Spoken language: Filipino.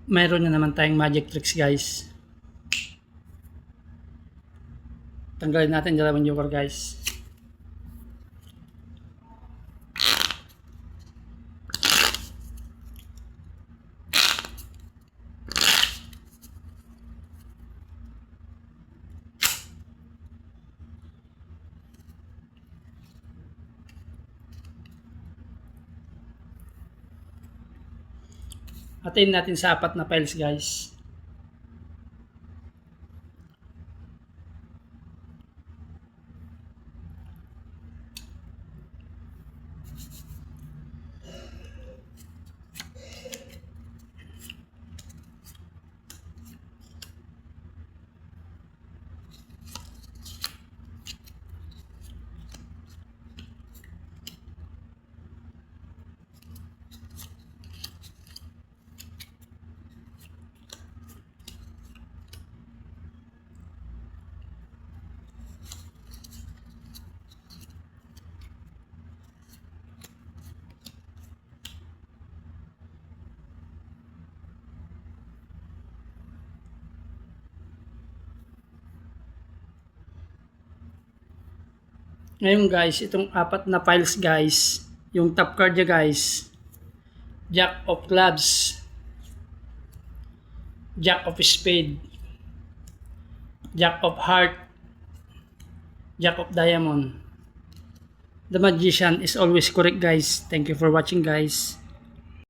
mayroon na naman tayong magic tricks guys. Tanggalin natin dalawang joker guys. Atin natin sa 4 na piles guys. Ngayon guys, itong 4 na piles guys, yung top card niya guys, Jack of Clubs, Jack of Spade, Jack of Heart, Jack of Diamond. The Magician is always correct guys. Thank you for watching guys.